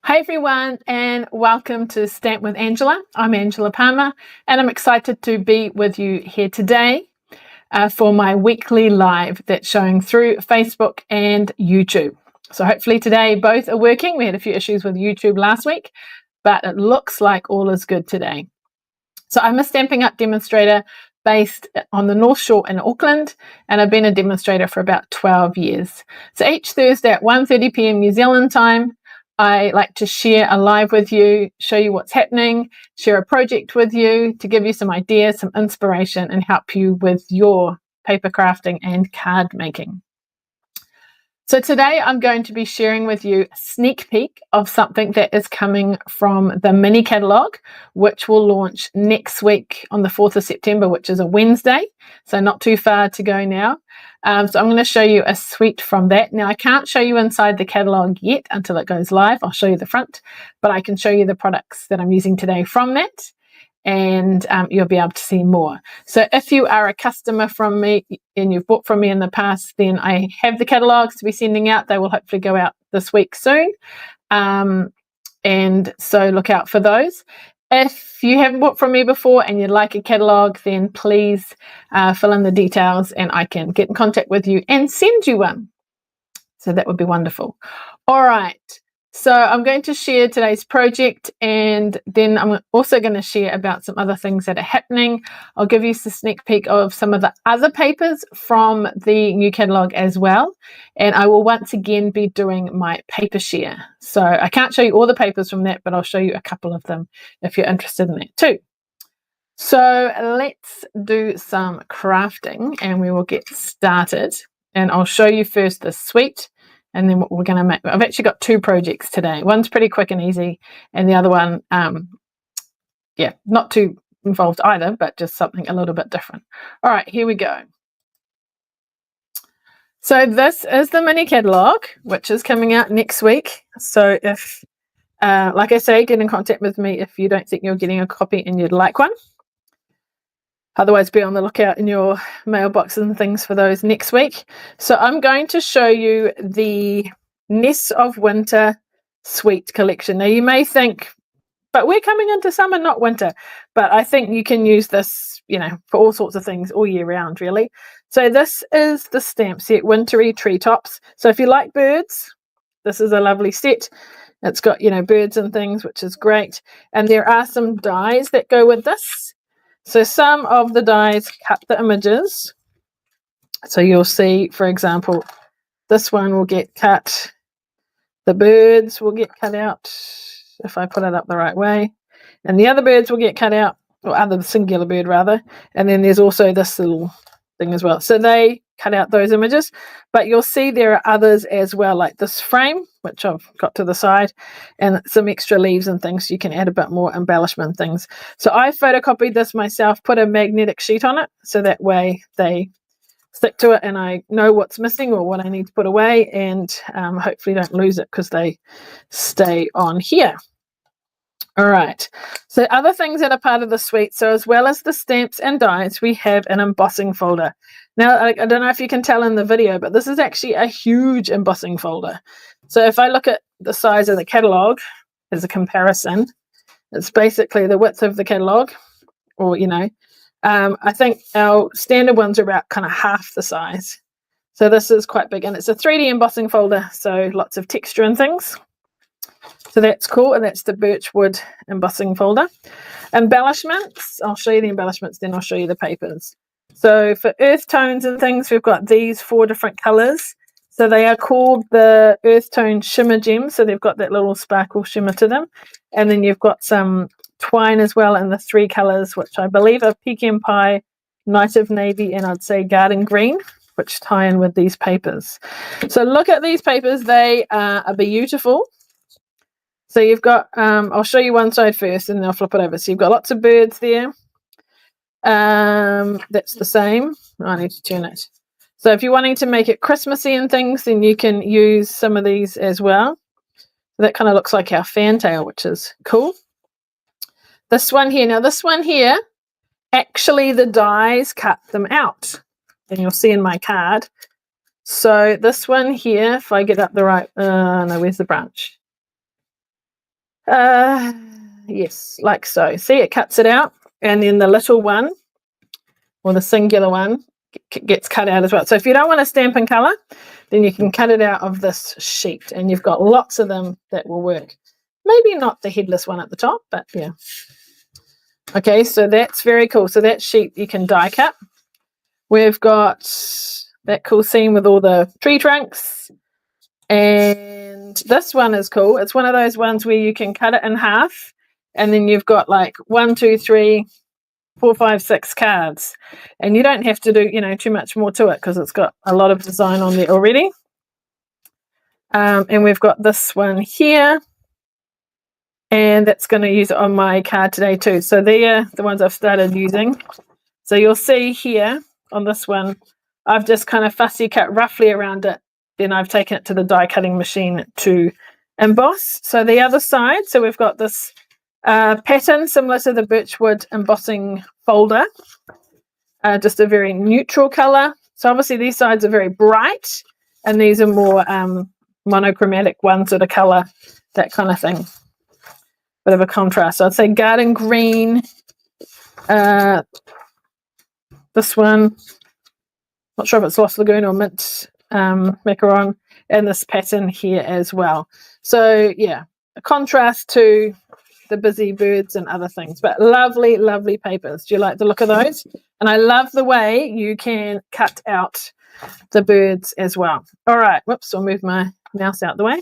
Hi everyone and welcome to Stamp with Angela. I'm Angela Palmer and I'm excited to be with you here today for my weekly live that's showing through Facebook and YouTube. So hopefully today both are working. We had a few issues with YouTube last week, but it looks like all is good today. So I'm a Stampin' Up demonstrator based on the North Shore in Auckland, and I've been a demonstrator for about 12 years. So each Thursday at 1:30 p.m. New Zealand time, I like to share a live with you, show you what's happening, share a project with you to give you some ideas, some inspiration, and help you with your paper crafting and card making. So today I'm going to be sharing with you a sneak peek of something that is coming from the Mini Catalogue, which will launch next week on the 4th of September, which is a Wednesday, so not too far to go now. So I'm going to show you a suite from that. Now I can't show you inside the catalogue yet until it goes live. I'll show you the front, but I can show you the products that I'm using today from that, and you'll be able to see more. So if you are a customer from me and you've bought from me in the past, then I have the catalogues to be sending out. They will hopefully go out this week soon. And so look out for those. If you haven't bought from me before and you'd like a catalogue, then please fill in the details and I can get in contact with you and send you one. So that would be wonderful. All right. So I'm going to share today's project, and then I'm also going to share about some other things that are happening. I'll give you a sneak peek of some of the other papers from the new catalogue as well. And I will once again be doing my paper share. So I can't show you all the papers from that, but I'll show you a couple of them if you're interested in that too. So let's do some crafting and we will get started. And I'll show you first the suite. And then what we're going to make. I've actually got two projects today. One's pretty quick and easy, and the other one, yeah, not too involved either, but just something a little bit different. All right, here we go. So this is the Mini Catalogue, which is coming out next week. So if, like I say, get in contact with me if you don't think you're getting a copy and you'd like one. Otherwise, be on the lookout in your mailbox and things for those next week. So I'm going to show you the Nests of Winter Suite collection. Now, you may think, but we're coming into summer, not winter. But I think you can use this, you know, for all sorts of things all year round, really. So this is the stamp set, Wintry Treetops. So if you like birds, this is a lovely set. It's got, you know, birds and things, which is great. And there are some dies that go with this. So some of the dies cut the images. So you'll see, for example, this one will get cut. The birds will get cut out if I put it up the right way. And the other birds will get cut out, or other singular bird rather. And then there's also this little thing as well. So they cut out those images. But you'll see there are others as well, like this frame, which I've got to the side, and some extra leaves and things. So you can add a bit more embellishment things. So I photocopied this myself, put a magnetic sheet on it, so that way they stick to it and I know what's missing or what I need to put away, and hopefully don't lose it because they stay on here. All right, so other things that are part of the suite, so as well as the stamps and dies, we have an embossing folder. Now, I don't know if you can tell in the video, but this is actually a huge embossing folder. So if I look at the size of the catalogue as a comparison, it's basically the width of the catalogue, or, you know, I think our standard ones are about kind of half the size. So this is quite big, and it's a 3D embossing folder, so lots of texture and things. So that's cool, and that's the birchwood embossing folder. Embellishments, I'll show you the embellishments, then I'll show you the papers. So for earth tones and things, we've got these 4 different colours. So they are called the earth tone shimmer gems, so they've got that little sparkle shimmer to them. And then you've got some twine as well in the 3 colours, which I believe are pecan pie, night of navy, and I'd say garden green, which tie in with these papers. So look at these papers, they are beautiful. So you've got, I'll show you one side first and then I'll flip it over. So you've got lots of birds there. That's the same. I need to turn it. So if you're wanting to make it Christmassy and things, then you can use some of these as well. That kind of looks like our fantail, which is cool. This one here, now this one here, actually the dies cut them out. And you'll see in my card. So this one here, if I get up the right, no, where's the branch? Yes, like so. See, it cuts it out, and then the little one, or the singular one, gets cut out as well. So if you don't want to stamp in colour, then you can cut it out of this sheet, and you've got lots of them that will work. Maybe not the headless one at the top, but yeah. Okay, so that's very cool. So that sheet you can die cut. We've got that cool scene with all the tree trunks. And this one is cool. It's one of those ones where you can cut it in half, and then you've got like 1, 2, 3, 4, 5, 6 cards. And you don't have to do, you know, too much more to it because it's got a lot of design on there already. And we've got this one here. And that's going to use it on my card today too. So they're the ones I've started using. So you'll see here on this one, I've just kind of fussy cut roughly around it. Then I've taken it to the die cutting machine to emboss. So the other side, so we've got this pattern similar to the birchwood embossing folder. Just a very neutral colour. So obviously these sides are very bright, and these are more monochromatic ones that are colour, that kind of thing. Bit of a contrast. So I'd say garden green. This one, not sure if it's Lost Lagoon or mint macaron, and this pattern here as well. So yeah, a contrast to the busy birds and other things, but lovely, lovely papers. Do you like the look of those? And I love the way you can cut out the birds as well. All right, whoops, I'll move my mouse out the way.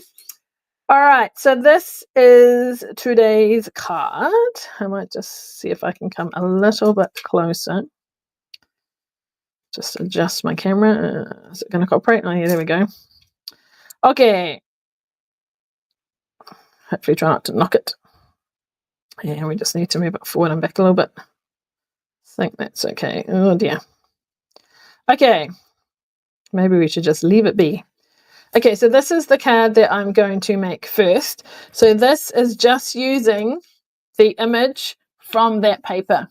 All right, so this is today's card. I might just see if I can come a little bit closer. Just adjust my camera. Is it going to cooperate? Oh, yeah, there we go. Okay. Hopefully try not to knock it. Yeah, we just need to move it forward and back a little bit. I think that's okay. Oh, dear. Okay. Maybe we should just leave it be. Okay, so this is the card that I'm going to make first. So this is just using the image from that paper.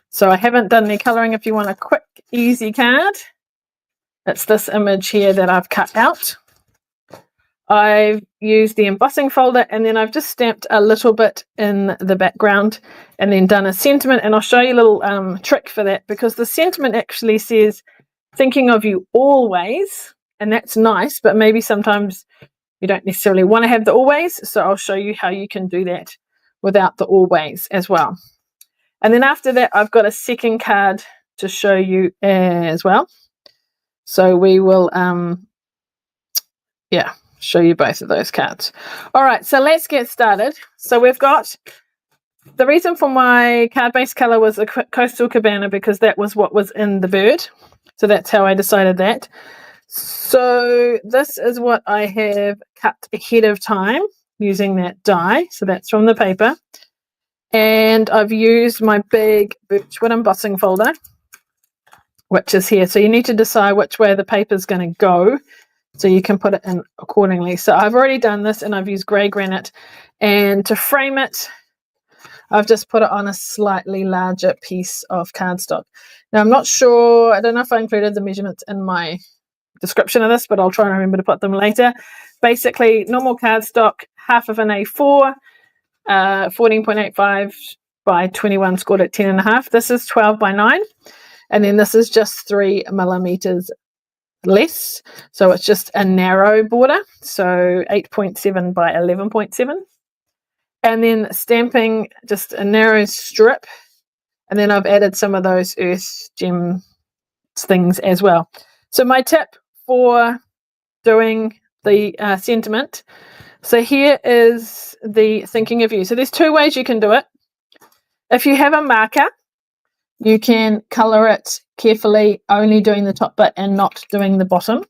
So I haven't done any colouring. If you want a quick, easy card, it's this image here that I've cut out. I've used the embossing folder, and then I've just stamped a little bit in the background and then done a sentiment. And I'll show you a little trick for that, because the sentiment actually says, thinking of you always. And that's nice, but maybe sometimes you don't necessarily want to have the always. So I'll show you how you can do that without the always as well. And then after that, I've got a second card to show you as well. So we will, show you both of those cards. All right, so let's get started. So we've got, the reason for my card-based color was a coastal cabana, because that was what was in the bird. So that's how I decided that. So this is what I have cut ahead of time using that die. So that's from the paper. And I've used my big birchwood embossing folder, which is here. So you need to decide which way the paper is going to go, so you can put it in accordingly. So I've already done this, and I've used grey granite. And to frame it, I've just put it on a slightly larger piece of cardstock. Now, I'm not sure, I don't know if I included the measurements in my description of this, but I'll try and remember to put them later. Basically, normal cardstock, half of an A4, 14.85 by 21 scored at 10.5. This is 12 by 9, and then this is just 3 millimeters less, so it's just a narrow border, so 8.7 by 11.7, and then stamping just a narrow strip, and then I've added some of those earth gem things as well. So my tip for doing the sentiment, so here is the thinking of you. So there's 2 ways you can do it. If you have a marker, you can colour it carefully, only doing the top bit and not doing the bottom.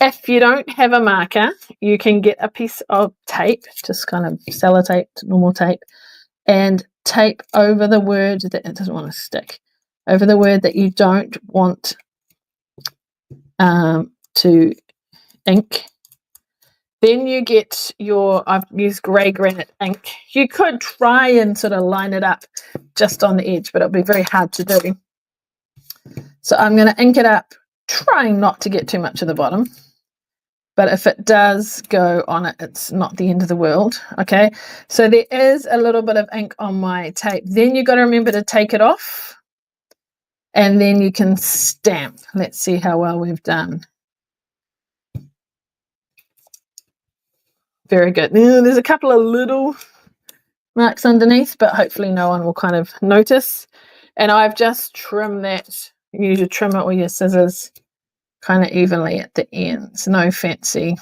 If you don't have a marker, you can get a piece of tape, just kind of sellotape, normal tape, and tape over the word that it doesn't want to stick, over the word that you don't want to ink. Then you get your, I've used grey granite ink. You could try and sort of line it up just on the edge, but it'll be very hard to do. So I'm going to ink it up, trying not to get too much of the bottom, but if it does go on it, it's not the end of the world. Okay, so there is a little bit of ink on my tape. Then you got to remember to take it off, and then you can stamp. Let's see how well we've done. Very good. There's a couple of little marks underneath, but hopefully no one will kind of notice. And I've just trimmed that. You use your trimmer or your scissors kind of evenly at the ends. No fancy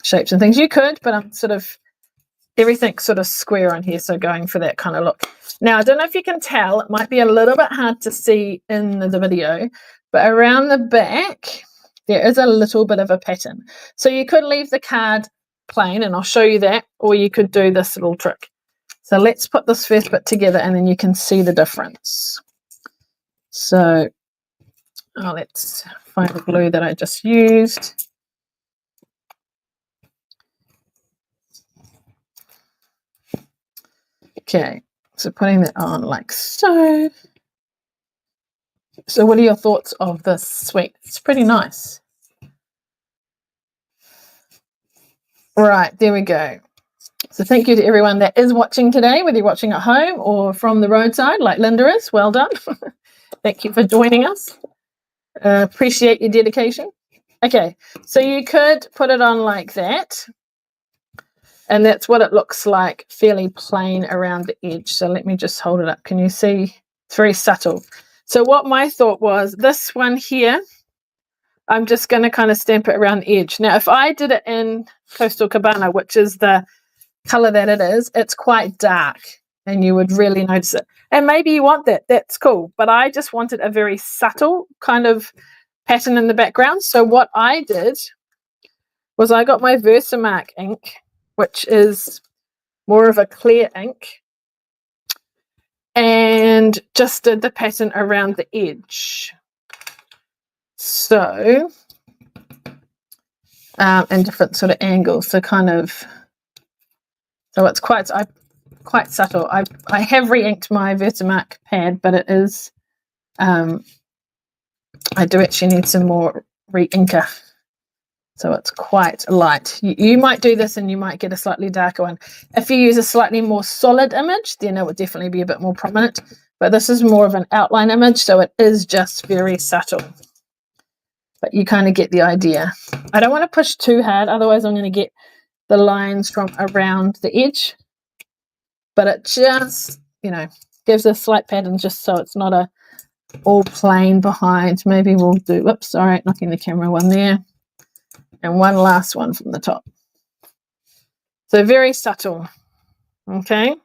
shapes and things. You could, but I'm sort of, everything's sort of square on here, so going for that kind of look. Now, I don't know if you can tell, it might be a little bit hard to see in the video, but around the back, there is a little bit of a pattern. So you could leave the card plain, and I'll show you that, or you could do this little trick. So let's put this first bit together, and then you can see the difference. So let's find the glue that I just used. Okay, so putting that on like so. So what are your thoughts of this suite? It's pretty nice. Right, there we go. So thank you to everyone that is watching today, whether you're watching at home or from the roadside like Linda is. Well done. Thank you for joining us. Appreciate your dedication. Okay, so you could put it on like that. And that's what it looks like, fairly plain around the edge. So let me just hold it up. Can you see? It's very subtle. So what my thought was, this one here, I'm just going to kind of stamp it around the edge. Now, if I did it in Coastal Cabana, which is the color that it is, it's quite dark and you would really notice it. And maybe you want that. That's cool. But I just wanted a very subtle kind of pattern in the background. So what I did was I got my Versamark ink, which is more of a clear ink, and just did the pattern around the edge. So, and different sort of angles, so kind of, so it's quite subtle. I have re-inked my Versamark pad, but it is, I do actually need some more re-inker. So it's quite light. You might do this and you might get a slightly darker one. If you use a slightly more solid image, then it would definitely be a bit more prominent. But this is more of an outline image, so it is just very subtle. But you kind of get the idea. I don't want to push too hard, otherwise I'm going to get the lines from around the edge. But it just, you know, gives a slight pattern just so it's not a all plain behind. Maybe we'll do, whoops, sorry, knocking the camera one there. And one last one from the top. So very subtle. Okay.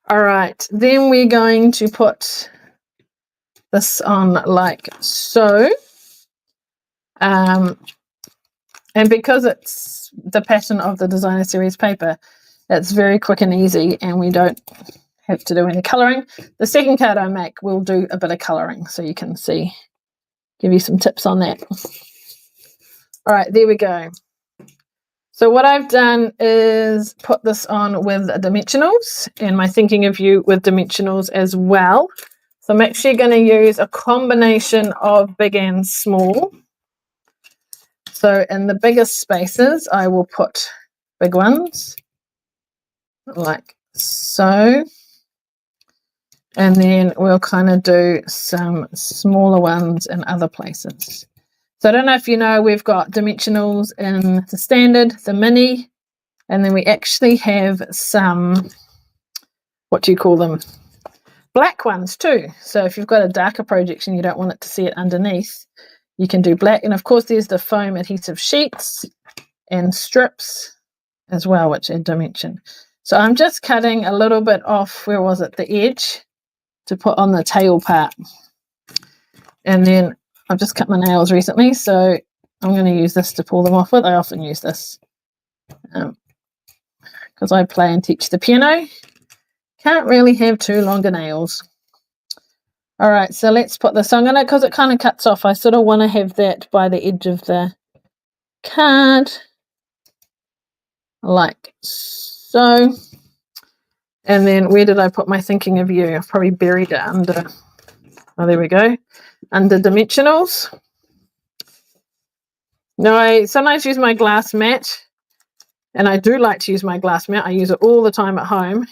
All right. Then we're going to put this on like so. And because it's the pattern of the designer series paper, it's very quick and easy, and we don't have to do any colouring. The second card I make will do a bit of colouring, so you can see, give you some tips on that. All right, there we go. So what I've done is put this on with dimensionals, and my thinking of you with dimensionals as well. So I'm actually going to use a combination of big and small. So in the biggest spaces, I will put big ones, like so. And then we'll kind of do some smaller ones in other places. So I don't know if you know, we've got dimensionals in the standard, the mini, and then we actually have some, what do you call them, black ones too. So if you've got a darker project and you don't want it to see it underneath, you can do black. And of course there's the foam adhesive sheets and strips as well, which add dimension. So I'm just cutting a little bit off, where was it, the edge, to put on the tail part. And then I've just cut my nails recently, so I'm going to use this to pull them off with. I often use this because I play and teach the piano. Can't really have too longer nails. All right, so let's put this. So I'm going to, because it kind of cuts off, I sort of want to have that by the edge of the card, like so. And then where did I put my thinking of you? I've probably buried it under, oh, there we go, under dimensionals. Now, I sometimes use my glass mat, and I do like to use my glass mat. I use it all the time at home,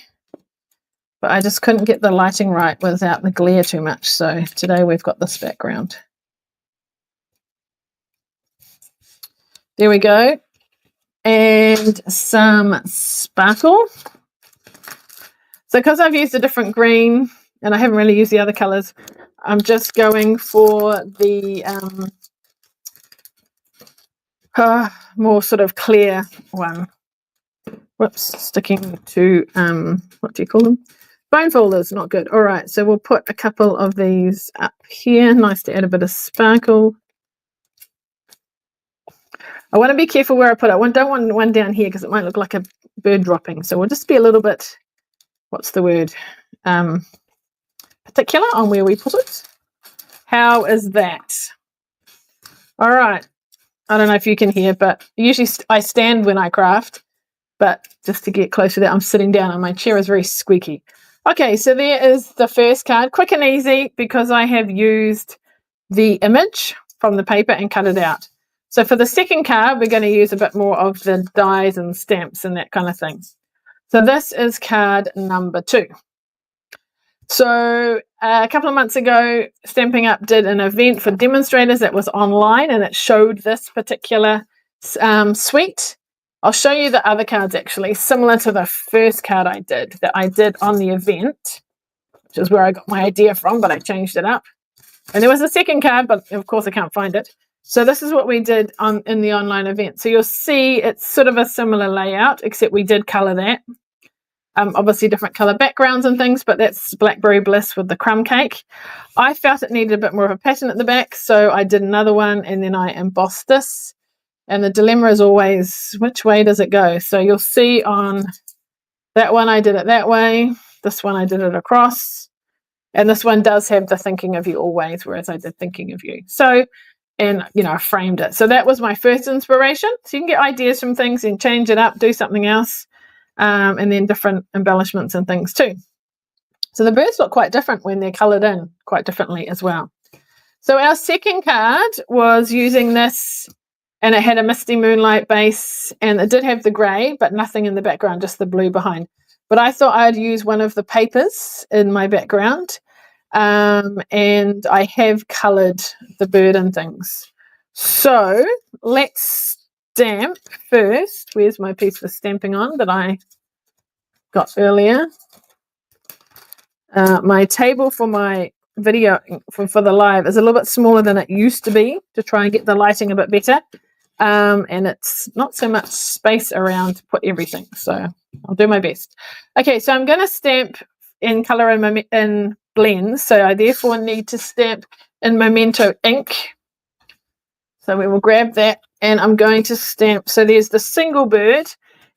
but I just couldn't get the lighting right without the glare too much. So today we've got this background. There we go. And some sparkle. So because I've used a different green and I haven't really used the other colors, I'm just going for the more sort of clear one. Whoops, sticking to, what do you call them? Bone folders, not good. All right, so we'll put a couple of these up here. Nice to add a bit of sparkle. I want to be careful where I put it. I don't want one down here because it might look like a bird dropping. So we'll just be a little bit, what's the word? Particular on where we put it. How is that? All right. I don't know if you can hear, but usually I stand when I craft. But just to get closer to that, I'm sitting down and my chair is very squeaky. Okay, so there is the first card. Quick and easy because I have used the image from the paper and cut it out. So for the second card, we're going to use a bit more of the dies and stamps and that kind of thing. So this is card number 2. So a couple of months ago, Stamping Up did an event for demonstrators that was online, and it showed this particular suite. I'll show you the other cards actually, similar to the first card that I did on the event, which is where I got my idea from, but I changed it up. And there was a second card, but of course I can't find it. So this is what we did in the online event. So you'll see it's sort of a similar layout, except we did color that. Obviously different color backgrounds and things, but that's Blackberry Bliss with the crumb cake. I felt it needed a bit more of a pattern at the back, so I did another one and then I embossed this. And the dilemma is always, which way does it go? So you'll see on that one, I did it that way. This one, I did it across. And this one does have the thinking of you always, whereas I did thinking of you. So, and, you know, I framed it. So that was my first inspiration. So you can get ideas from things and change it up, do something else, and then different embellishments and things too. So the birds look quite different when they're coloured in quite differently as well. So our second card was using this, and it had a misty moonlight base, and it did have the grey, but nothing in the background, just the blue behind. But I thought I'd use one of the papers in my background, and I have coloured the bird and things. So let's stamp first. Where's my piece for stamping on that I got earlier? My table for my video for the live is a little bit smaller than it used to be to try and get the lighting a bit better. And it's not so much space around to put everything, so I'll do my best. Okay, so I'm going to stamp in colour in blends, so I therefore need to stamp in Memento ink. So we will grab that, and I'm going to stamp. So there's the single bird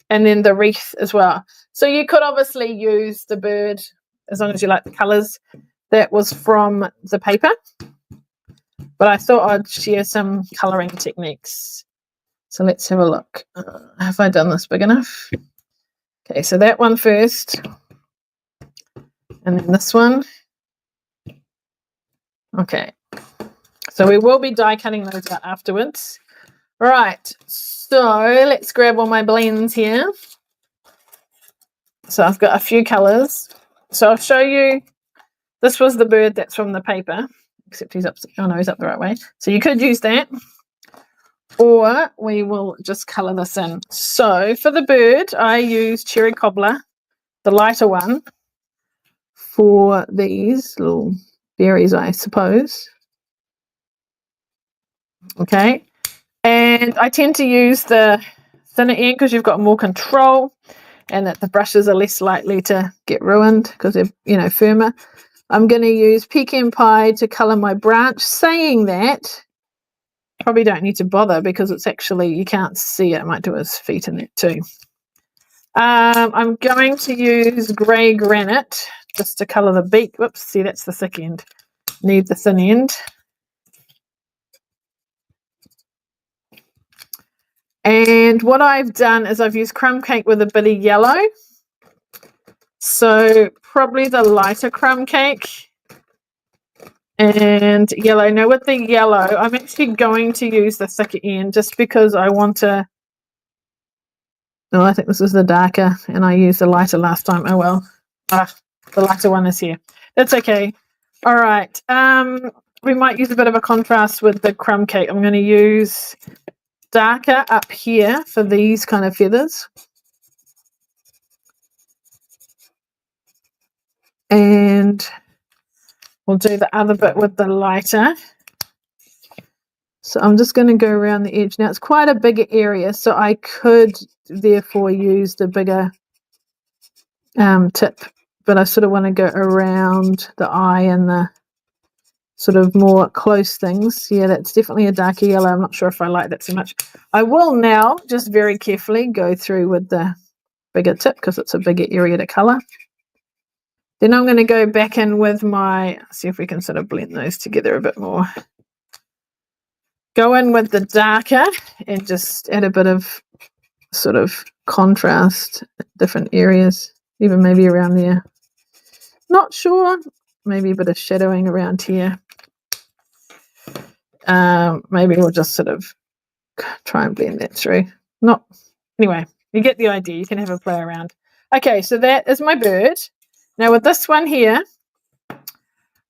and then the wreath as well. So you could obviously use the bird as long as you like the colours. That was from the paper, but I thought I'd share some colouring techniques. So let's have a look. Have I done this big enough? Okay, so that one first, and then this one. Okay, so we will be die cutting those out afterwards. All right, so let's grab all my blends here. So I've got a few colours. So I'll show you. This was the bird that's from the paper, except he's up. Oh no, he's up the right way. So you could use that, or we will just colour this in. So for the bird, I use Cherry Cobbler, the lighter one, for these little berries, I suppose. Okay, and I tend to use the thinner end because you've got more control, and that the brushes are less likely to get ruined because they're, you know, firmer. I'm going to use Pecan Pie to colour my branch. Saying that, probably don't need to bother because it's actually, you can't see it. I might do his feet in that too. I'm going to use Grey Granite just to colour the beak. Whoops, see, that's the thick end. Need the thin end. And what I've done is I've used crumb cake with a bit of yellow. So probably the lighter crumb cake. and yellow. Now with the yellow, I'm actually going to use the thicker end just because I want to. No, I think this is the darker, and I used the lighter last time. Oh well. The lighter one is here. That's okay. All right. We might use a bit of a contrast with the crumb cake. I'm going to use darker up here for these kind of feathers. And we'll do the other bit with the lighter. So I'm just going to go around the edge. Now it's quite a bigger area, so I could therefore use the bigger tip, but I sort of want to go around the eye and the sort of more close things. Yeah, that's definitely a darker yellow. I'm not sure if I like that so much. I will now just very carefully go through with the bigger tip because it's a bigger area to colour. Then I'm going to go back in with my, see if we can sort of blend those together a bit more. Go in with the darker and just add a bit of sort of contrast in different areas, even maybe around there. Not sure. Maybe a bit of shadowing around here. Maybe we'll just sort of try and blend that through. Anyway, you get the idea. You can have a play around. Okay, so that is my bird. Now with this one here,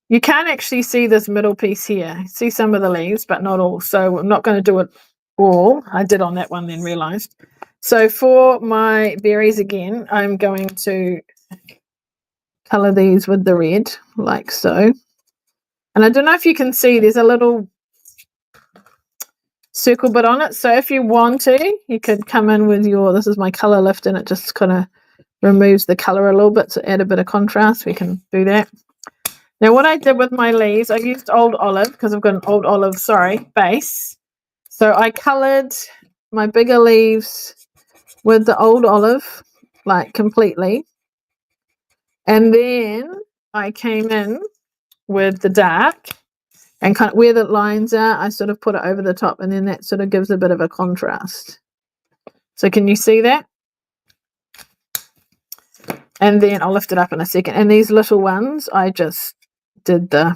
you can't actually see this middle piece here. See some of the leaves, but not all. So I'm not going to do it all. I did on that one, then realized. So for my berries again, I'm going to color these with the red, like so. And I don't know if you can see, there's a little circle bit on it. So if you want to, you could come in with your, this is my color lift, and it just kind of removes the color a little bit to add a bit of contrast. We can do that. Now what I did with my leaves, I used old olive because I've got an old olive, base. So I colored my bigger leaves with the old olive, like completely. And then I came in with the dark, and kind of where the lines are, I sort of put it over the top, and then that sort of gives a bit of a contrast. So can you see that? And then I'll lift it up in a second. And these little ones, I just did the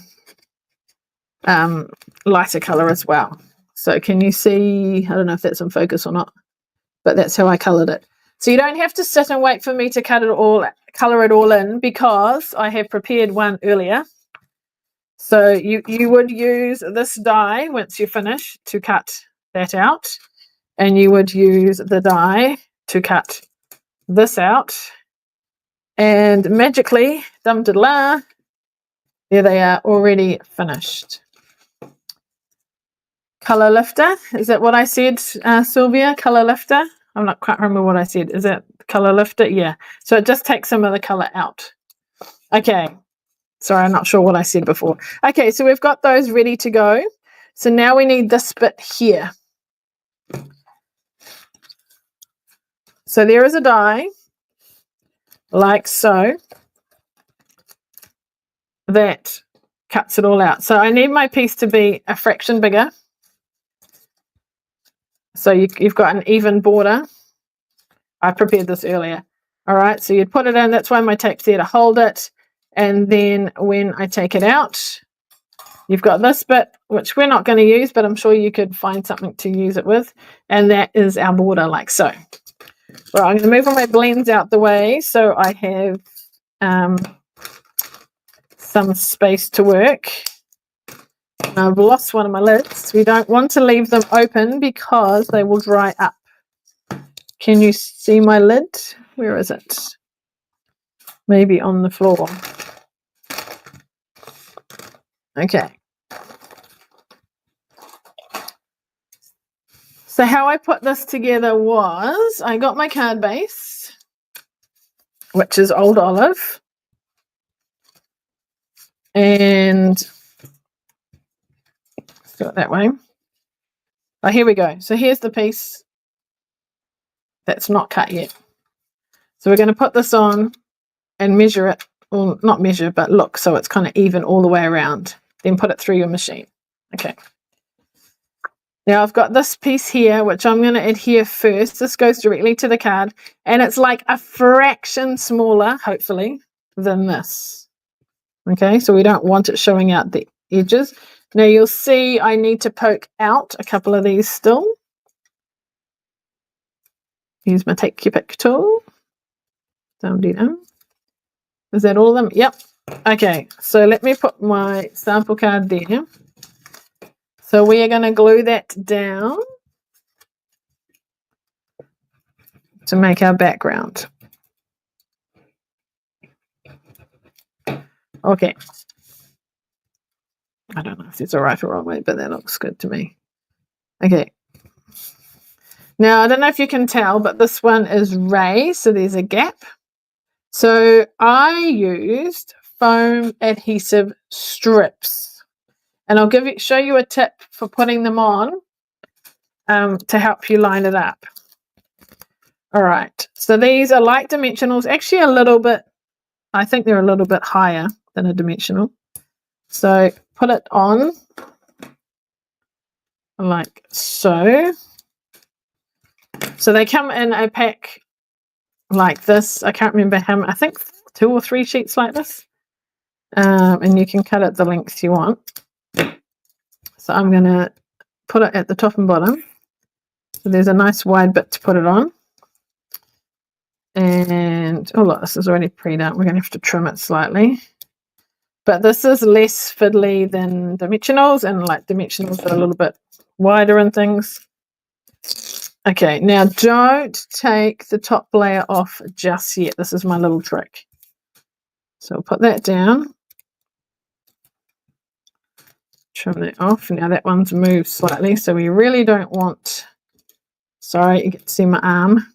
lighter color as well. So can you see, I don't know if that's in focus or not, but that's how I colored it. So you don't have to sit and wait for me to color it all in, because I have prepared one earlier. So you would use this die once you finish to cut that out, and you would use the die to cut this out, and magically, dum-da-la, there they are, already finished. Color lifter, is that what I said, Sylvia? Color lifter? I'm not quite remember what I said. Is that color lifter? Yeah. So it just takes some of the color out. Okay. Sorry, I'm not sure what I said before. Okay, so we've got those ready to go. So now we need this bit here. So there is a die, like so, that cuts it all out. So I need my piece to be a fraction bigger. So you've got an even border. I prepared this earlier. All right, so you'd put it in. That's why my tape's there to hold it. And then when I take it out, you've got this bit, which we're not going to use, but I'm sure you could find something to use it with. And that is our border, like so. Right, I'm going to move all my blends out the way so I have some space to work. And I've lost one of my lids. We don't want to leave them open because they will dry up. Can you see my lid? Where is it? Maybe on the floor. Okay. So how I put this together was, I got my card base, which is old olive, and let's do it that way. Oh, here we go. So here's the piece that's not cut yet. So we're going to put this on and measure it, or not measure, but look, so it's kind of even all the way around. Then put it through your machine. Okay. Now I've got this piece here, which I'm going to adhere first. This goes directly to the card, and it's like a fraction smaller, hopefully, than this. Okay, so we don't want it showing out the edges. Now you'll see I need to poke out a couple of these still. Use my take your pick tool. Down. Is that all of them? Yep. Okay, so let me put my sample card there. So we are going to glue that down to make our background. Okay. I don't know if it's a right or wrong way, but that looks good to me. Okay. Now, I don't know if you can tell, but this one is raised, so there's a gap. So I used foam adhesive strips, and I'll show you a tip for putting them on to help you line it up. All right, so these are like dimensionals, actually a little bit, I think they're a little bit higher than a dimensional. So put it on like so. So they come in a pack like this. I can't remember how many, I think 2 or 3 sheets like this. And you can cut it the length you want. So I'm going to put it at the top and bottom. So there's a nice wide bit to put it on. And, oh look, this is already pre-done. We're going to have to trim it slightly. But this is less fiddly than dimensionals, and like dimensionals are a little bit wider and things. Okay, now don't take the top layer off just yet. This is my little trick. So I'll put that down. Trim that off. Now that one's moved slightly, so we really don't want, sorry, you can see my arm.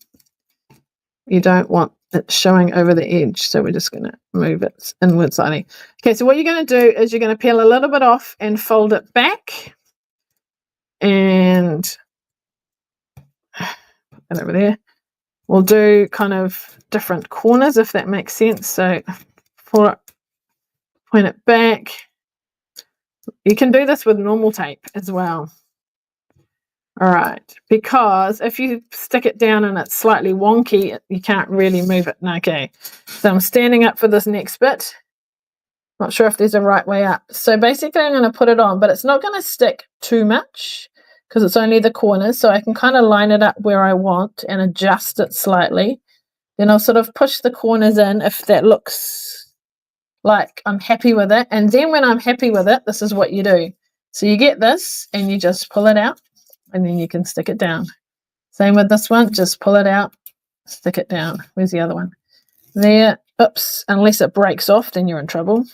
You don't want it showing over the edge, so we're just going to move it inward slightly. Okay, so what you're going to do is you're going to peel a little bit off and fold it back. And put that over there. We'll do kind of different corners, if that makes sense. So point it back. You can do this with normal tape as well. All right, because if you stick it down and it's slightly wonky, you can't really move it. Okay, so I'm standing up for this next bit. Not sure if there's a right way up. So basically I'm going to put it on, but it's not going to stick too much because it's only the corners. So I can kind of line it up where I want and adjust it slightly. Then I'll sort of push the corners in if that looks like I'm happy with it. And then when I'm happy with it, this is what you do. So you get this and you just pull it out. And then you can stick it down. Same with this one, just pull it out, stick it down. Where's the other one? There. Oops, unless it breaks off, then you're in trouble.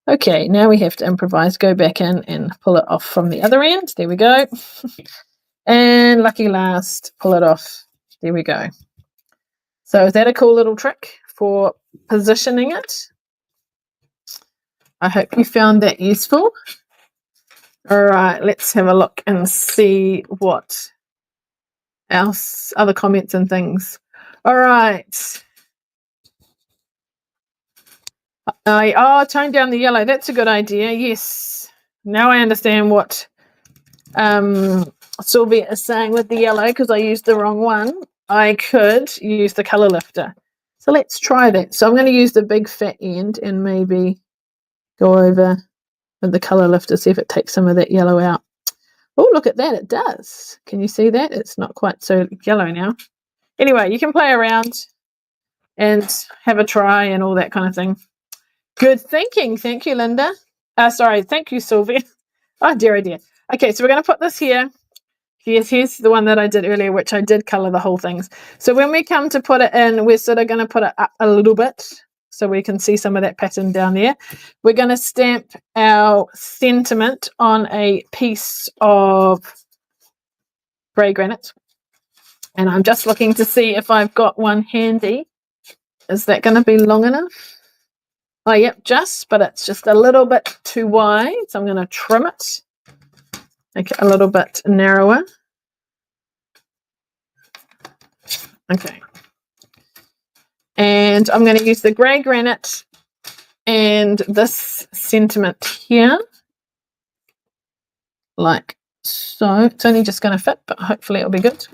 Okay, now we have to improvise. Go back in and pull it off from the other end. There we go. And lucky last, pull it off. There we go. So is that a cool little trick for positioning it? I hope you found that useful. All right, let's have a look and see what else, other comments and things. All right. Tone down the yellow. That's a good idea. Yes. Now I understand what Sylvia is saying with the yellow, because I used the wrong one. I could use the color lifter. So let's try that. So I'm going to use the big fat end and maybe go over with the color lifter, see if it takes some of that yellow out. Oh, look at that, it does. Can you see that? It's not quite so yellow now. Anyway, you can play around and have a try and all that kind of thing. Good thinking. Thank you, Linda. Sorry, thank you, Sylvia. Oh, dear, oh dear. Okay, so we're going to put this here. Here's the one that I did earlier, which I did color the whole things. So when we come to put it in, we're sort of going to put it up a little bit, so we can see some of that pattern down there. We're going to stamp our sentiment on a piece of grey granite. And I'm just looking to see if I've got one handy. Is that going to be long enough? Oh, yep, but it's just a little bit too wide. So I'm going to trim it, make it a little bit narrower. Okay. And I'm going to use the grey granite and this sentiment here, like so. It's only just going to fit, but hopefully it'll be good.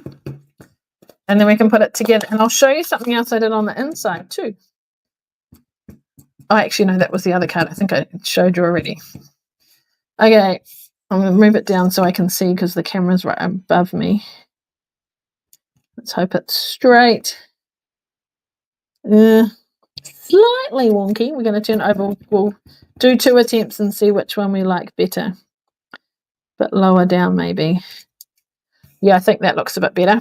And then we can put it together. And I'll show you something else I did on the inside too. Oh, actually, no, that was the other card. I think I showed you already. Okay, I'm going to move it down so I can see because the camera's right above me. Let's hope it's straight. Slightly wonky. We're going to turn it over. We'll do 2 attempts and see which one we like better. Bit lower down maybe. Yeah, I think that looks a bit better.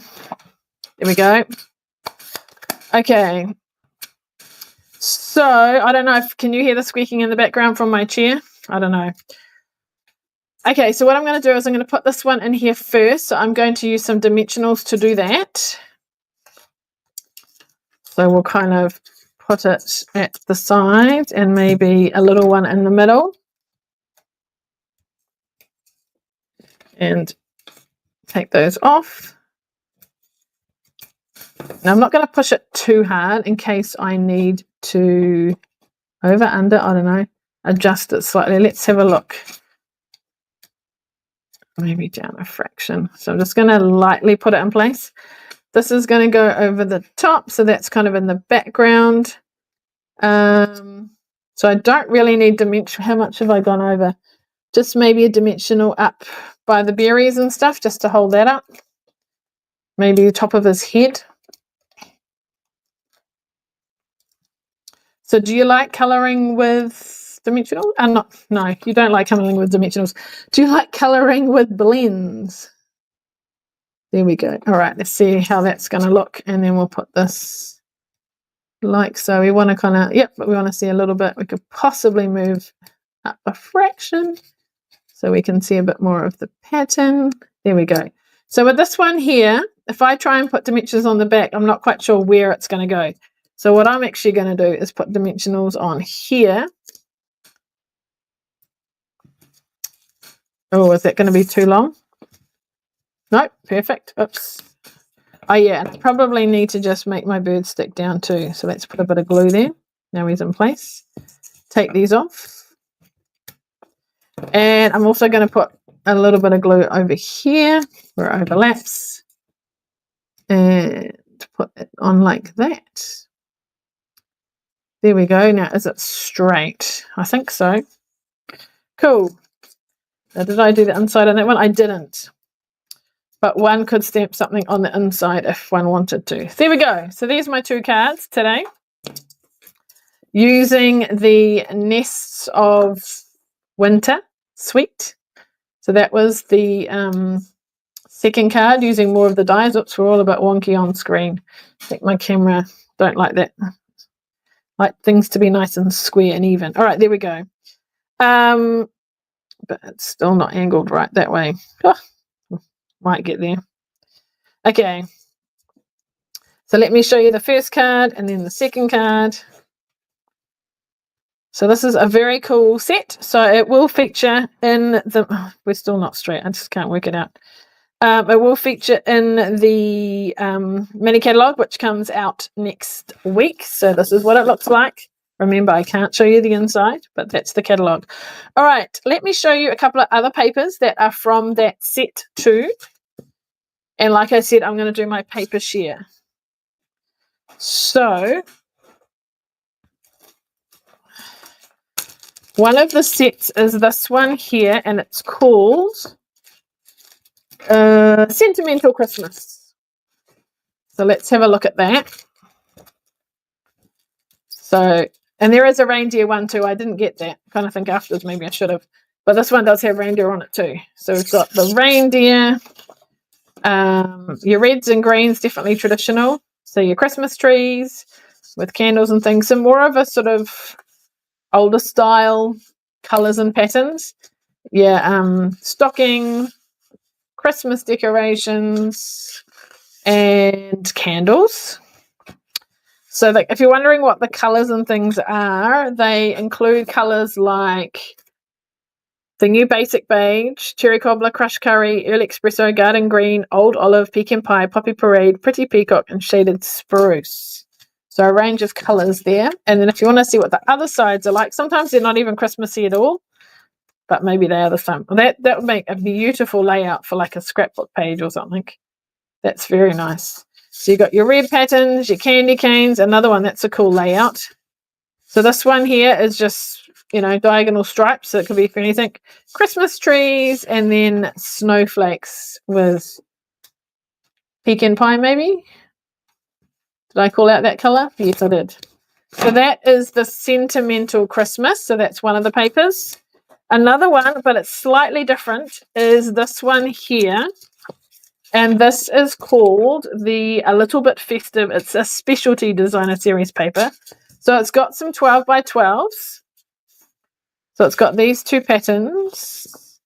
There we go. Okay. So, I don't know if, can you hear the squeaking in the background from my chair? I don't know. Okay, so what I'm going to do is I'm going to put this one in here first. So I'm going to use some dimensionals to do that. So we'll kind of put it at the side and maybe a little one in the middle. And take those off. Now I'm not going to push it too hard in case I need to over, under, I don't know, adjust it slightly. Let's have a look. Maybe down a fraction. So I'm just going to lightly put it in place. This is going to go over the top, so that's kind of in the background. So I don't really need dimension. How much have I gone over? Just maybe a dimensional up by the berries and stuff, just to hold that up. Maybe the top of his head. So do you like colouring with dimensional? No, you don't like colouring with dimensionals. Do you like colouring with blends? There we go. All right, let's see how that's going to look. And then we'll put this like so. We want to kind of, yep, but we want to see a little bit. We could possibly move up a fraction so we can see a bit more of the pattern. There we go. So with this one here, if I try and put dimensions on the back, I'm not quite sure where it's going to go. So what I'm actually going to do is put dimensionals on here. Oh, is that going to be too long? Nope, perfect. Oops. Oh yeah, and I probably need to just make my bird stick down too. So let's put a bit of glue there. Now he's in place. Take these off. And I'm also going to put a little bit of glue over here where it overlaps. And put it on like that. There we go. Now, is it straight? I think so. Cool. Now, did I do the inside on that one? I didn't. But one could stamp something on the inside if one wanted to. There we go. So there's my 2 cards today. Using the Nests of Winter suite. So that was the second card, using more of the dies. Oops, we're all a bit wonky on screen. I think my camera don't like that. Like things to be nice and square and even. All right, there we go. But it's still not angled right that way. Oh, might get there. Okay. So let me show you the first card and then the second card. So this is a very cool set. So it will feature in the... Oh, we're still not straight. I just can't work it out. It will feature in the mini catalogue, which comes out next week. So this is what it looks like. Remember, I can't show you the inside, but that's the catalogue. All right, let me show you a couple of other papers that are from that set too. And like I said, I'm going to do my paper share. So one of the sets is this one here, and it's called Sentimental Christmas. So let's have a look at that. So, and there is a reindeer one too. I didn't get that. Kind of think afterwards maybe I should have. But this one does have reindeer on it too. So we've got the reindeer. Your reds and greens, definitely traditional. So your Christmas trees with candles and things. Some more of a sort of older style colours and patterns. Yeah, stocking, Christmas decorations, and candles. So like, if you're wondering what the colours and things are, they include colours like the new basic beige, cherry cobbler, crushed curry, early espresso, garden green, old olive, pecan pie, poppy parade, pretty peacock, and shaded spruce. So a range of colours there. And then if you want to see what the other sides are like, sometimes they're not even Christmassy at all, but maybe they are the same. That would make a beautiful layout for like a scrapbook page or something. That's very nice. So you've got your red patterns, your candy canes, another one, that's a cool layout. So this one here is just you know, diagonal stripes, so it could be for anything. Christmas trees, and then snowflakes with pecan pie, maybe. Did I call out that colour? Yes, I did. So that is the Sentimental Christmas. So that's one of the papers. Another one, but it's slightly different, is this one here. And this is called the A Little Bit Festive. It's a specialty designer series paper. So it's got some 12 by 12s. So it's got these two patterns.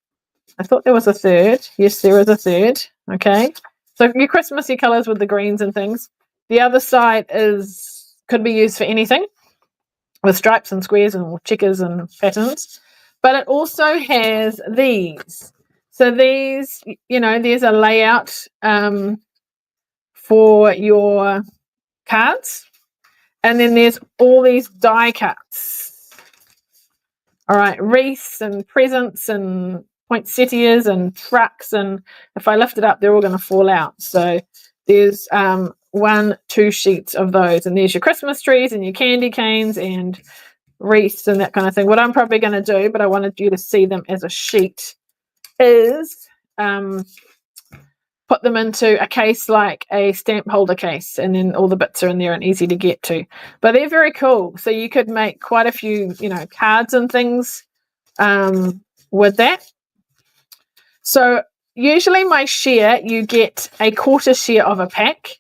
I thought there was a third. Yes, there is a third. Okay. So your Christmassy colours with the greens and things. The other side could be used for anything with stripes and squares and checkers and patterns. But it also has these. So these, you know, there's a layout for your cards. And then there's all these die cuts. All right, wreaths and presents and poinsettias and trucks. And if I lift it up, they're all going to fall out. So there's 2 sheets of those. And there's your Christmas trees and your candy canes and wreaths and that kind of thing. What I'm probably going to do, but I wanted you to see them as a sheet, is put them into a case like a stamp holder case, and then all the bits are in there and easy to get to. But they're very cool. So you could make quite a few, you know, cards and things with that. So usually my share, you get a quarter share of a pack,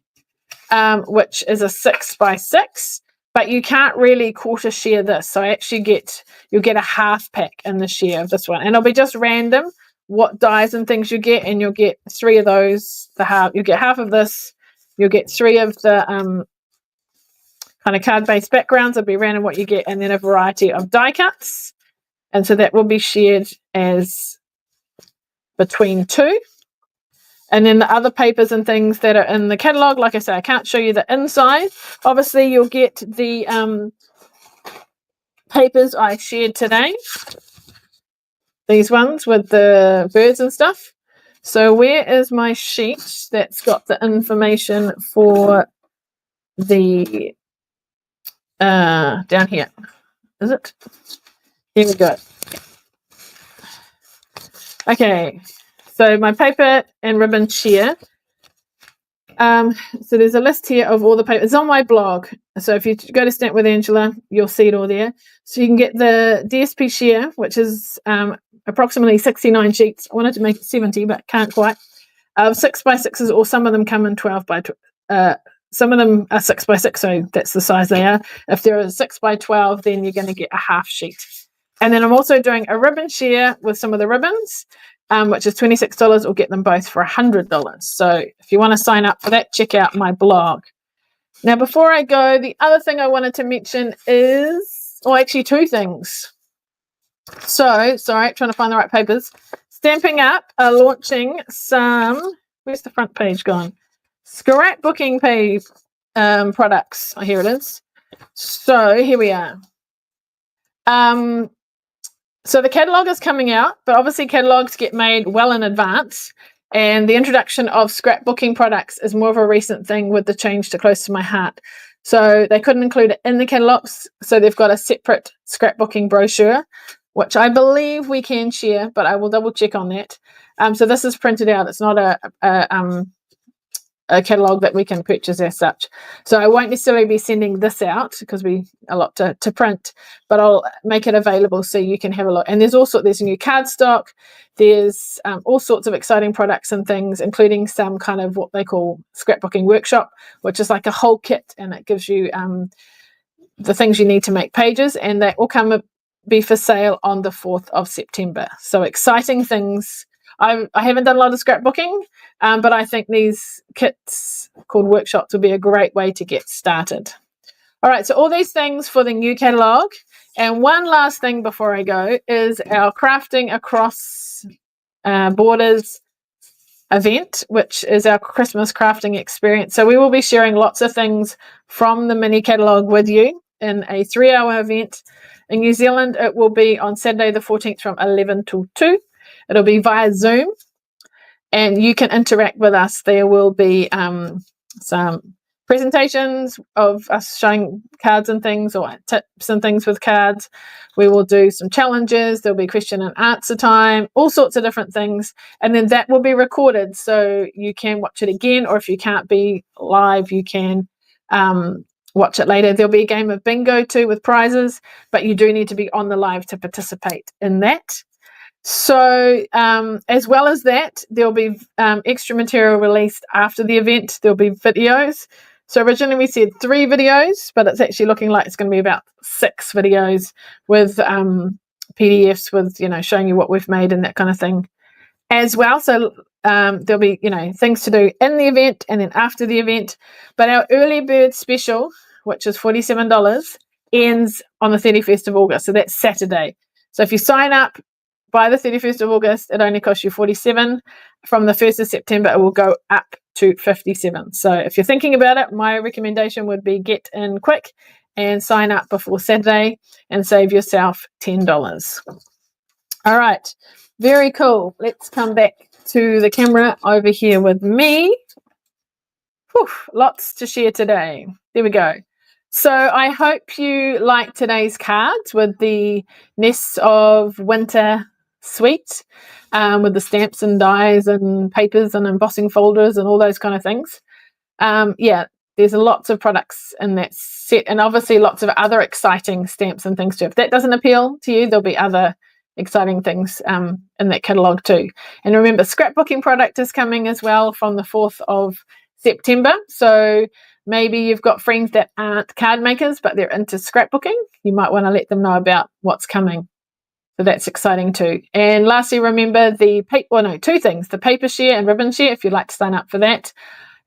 which is a 6 by 6. But you can't really quarter share this. So you'll get a half pack in the share of this one. And it'll be just random what dies and things you get, and you'll get 3 of those. You get half of this. You'll get 3 of the kind of card-based backgrounds. It'll be random what you get, and then a variety of die cuts. And so that will be shared as between 2. And then the other papers and things that are in the catalogue, like I say, I can't show you the inside. Obviously, you'll get the papers I shared today. These ones with the birds and stuff. So where is my sheet that's got the information for the down here? Is it? Here we go. Okay. So my paper and ribbon share. So there's a list here of all the papers. It's on my blog. So if you go to Stamp with Angela, you'll see it all there. So you can get the DSP share, which is approximately 69 sheets. I wanted to make it 70, but can't quite. 6 by 6s, or some of them come in 12 by 12. Some of them are 6 by 6, so that's the size they are. If they're a 6 by 12, then you're going to get a half sheet. And then I'm also doing a ribbon share with some of the ribbons, which is $26. Or get them both for $100. So if you want to sign up for that, check out my blog. Now, before I go, the other thing I wanted to mention is, or actually 2 things. So, sorry, trying to find the right papers. Stamping Up are launching some, where's the front page gone? Scrapbooking page products. Oh, here it is. So here we are. So the catalogue is coming out, but obviously catalogues get made well in advance. And the introduction of scrapbooking products is more of a recent thing with the change to Close to My Heart. So they couldn't include it in the catalogues. So they've got a separate scrapbooking brochure, which I believe we can share, but I will double check on that. So this is printed out. It's not a catalogue that we can purchase as such. So I won't necessarily be sending this out because a lot to print, but I'll make it available so you can have a look. And there's a new cardstock. There's all sorts of exciting products and things, including some kind of what they call scrapbooking workshop, which is like a whole kit, and it gives you the things you need to make pages, and that will be for sale on the 4th of September. So exciting things. I haven't done a lot of scrapbooking, but I think these kits called workshops will be a great way to get started. All right, so all these things for the new catalogue. And one last thing before I go is our Crafting Across Borders event, which is our Christmas crafting experience. So we will be sharing lots of things from the mini catalogue with you in a 3-hour event. In New Zealand, it will be on Saturday the 14th from 11 till 2. It'll be via Zoom, and you can interact with us. There will be some presentations of us showing cards and things, or tips and things with cards. We will do some challenges. There'll be question and answer time, all sorts of different things. And then that will be recorded, so you can watch it again, or if you can't be live, you can watch it later. There'll be a game of bingo too with prizes, but you do need to be on the live to participate in that. So as well as that, there'll be extra material released after the event. There'll be videos. So originally we said 3 videos, but it's actually looking like it's going to be about 6 videos with PDFs with, showing you what we've made and that kind of thing as well. So there'll be, things to do in the event and then after the event. But our early bird special, which is $47, ends on the 31st of August. So that's Saturday. So if you sign up by the 31st of August, it only costs you $47. From the 1st of September, it will go up to $57. So if you're thinking about it, my recommendation would be get in quick and sign up before Saturday and save yourself $10. All right, very cool. Let's come back to the camera over here with me. Whew, lots to share today. There we go. So I hope you like today's cards with the Nests of Winter suite, with the stamps and dies and papers and embossing folders and all those kind of things. Yeah, there's lots of products in that set, and obviously lots of other exciting stamps and things too. If that doesn't appeal to you, there'll be other exciting things in that catalogue too. And remember, scrapbooking product is coming as well from the 4th of September. So maybe you've got friends that aren't card makers, but they're into scrapbooking. You might want to let them know about what's coming. So that's exciting too. And lastly, remember the two things, the paper share and ribbon share, if you'd like to sign up for that.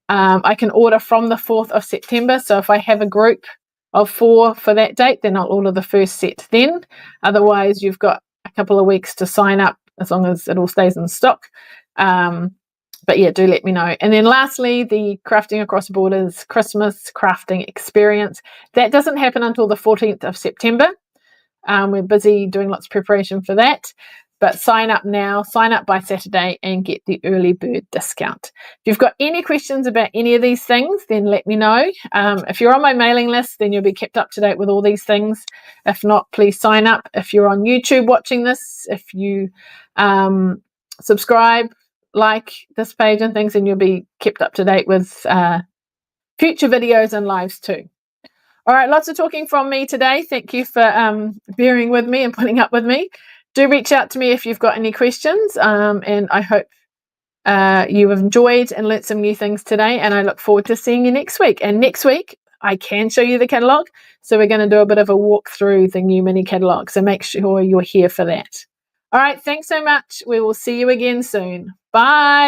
I can order from the 4th of September. So if I have a group of 4 for that date, then I'll order the first set then. Otherwise, you've got a couple of weeks to sign up as long as it all stays in stock. But yeah, do let me know. And then lastly, the Crafting Across Borders Christmas Crafting Experience. That doesn't happen until the 14th of September. We're busy doing lots of preparation for that. But sign up now, sign up by Saturday and get the early bird discount. If you've got any questions about any of these things, then let me know. If you're on my mailing list, then you'll be kept up to date with all these things. If not, please sign up. If you're on YouTube watching this, if you subscribe, like this page and things, and you'll be kept up to date with future videos and lives too. All right, lots of talking from me today. Thank you for bearing with me and putting up with me. Do reach out to me if you've got any questions, and I hope you have enjoyed and learnt some new things today, and I look forward to seeing you next week. And next week, I can show you the catalogue, so we're going to do a bit of a walk through the new mini catalogue, so make sure you're here for that. All right, thanks so much. We will see you again soon. Bye.